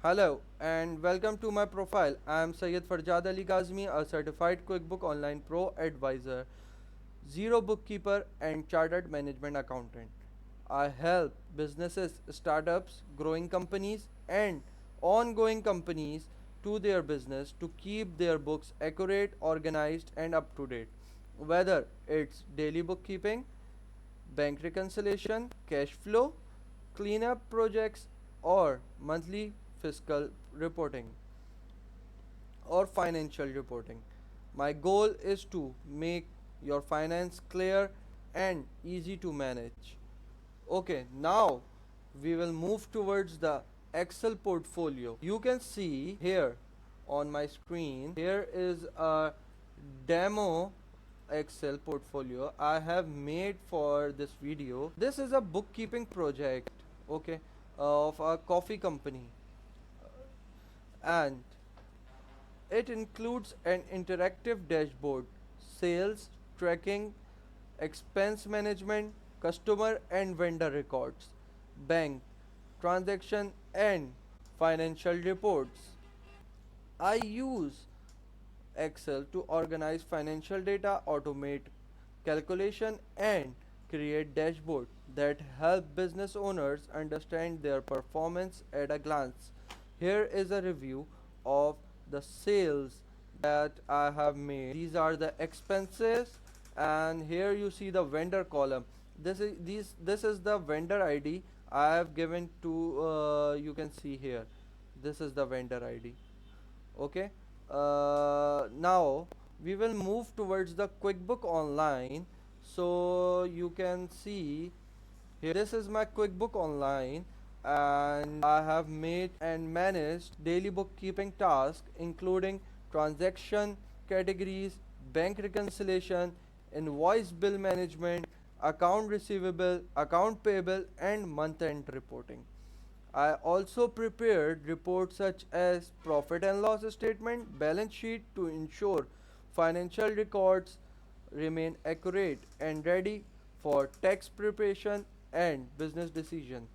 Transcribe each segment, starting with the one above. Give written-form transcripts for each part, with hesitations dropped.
Hello and welcome to my profile. I am Syed Farjad Ali Kazmi, a certified QuickBook Online Pro advisor, zero bookkeeper, and chartered management accountant. I help businesses, startups, growing companies, and ongoing companies to their business to keep their books accurate, organized, and up to date. Whether it's daily bookkeeping, bank reconciliation, cash flow, cleanup projects, or monthly fiscal reporting or financial reporting. My goal is to make your finance clear and easy to manage. Okay, now we will move towards the Excel portfolio. You can see here on my screen, here is a demo Excel portfolio I have made for this video. This is a bookkeeping project, okay, of a coffee company, and it includes an interactive dashboard, sales tracking, expense management, customer and vendor records, bank transaction, and financial reports. I use Excel to organize financial data, automate calculation, and create dashboard that help business owners understand their performance at a glance. Here is a review of the sales that I have made. These are the expenses, and here you see the vendor column. This is the vendor ID I have given to, you can see here. This is the vendor ID. Okay, now we will move towards the QuickBook Online. So you can see here, this is my QuickBook Online, and I have made and managed daily bookkeeping tasks including transaction categories, bank reconciliation, invoice bill management, account receivable, account payable, and month end reporting. I also prepared reports such as profit and loss statement, balance sheet to ensure financial records remain accurate and ready for tax preparation and business decision.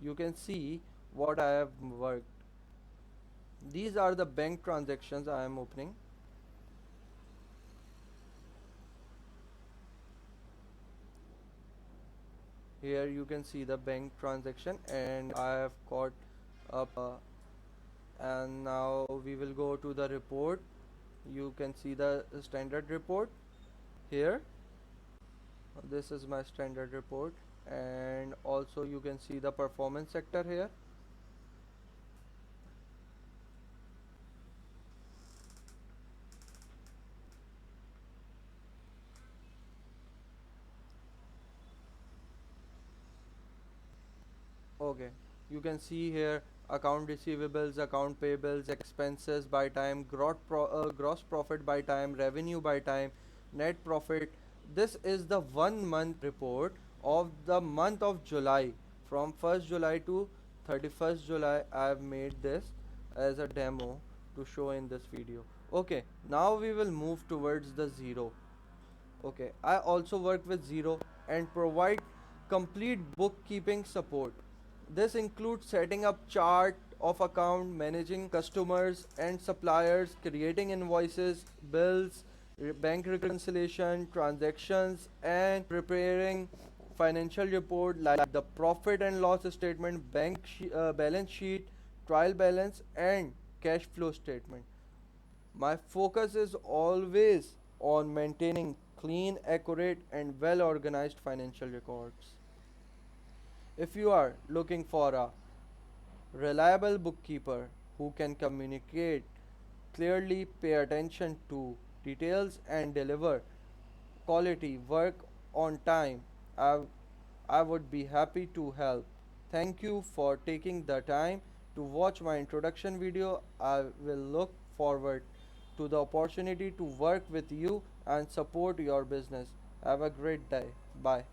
You can see what I have worked. These are the bank transactions I am opening. Here you can see the bank transaction, and I have got up, and now we will go to the report. You can see the standard report here. This is my standard report, and also you can see the performance sector here. Okay, you can see here account receivables, account payables, expenses by time, gross profit by time, revenue by time, net profit. This is the 1 month report of the month of July, from 1st July to 31st July. I have made this as a demo to show in this video. Okay, now we will move towards the zero. Okay, I also work with Zero and provide complete bookkeeping support. This includes setting up chart of account, managing customers and suppliers, creating invoices, bills, bank reconciliation, transactions, and preparing financial report like the profit and loss statement, balance sheet, trial balance, and cash flow statement. My focus is always on maintaining clean, accurate, and well organized financial records. If you are looking for a reliable bookkeeper who can communicate clearly, pay attention to details, and deliver quality work on time, I, I would be happy to help. Thank you for taking the time to watch my introduction video. I will look forward to the opportunity to work with you and support your business. Have a great day. Bye.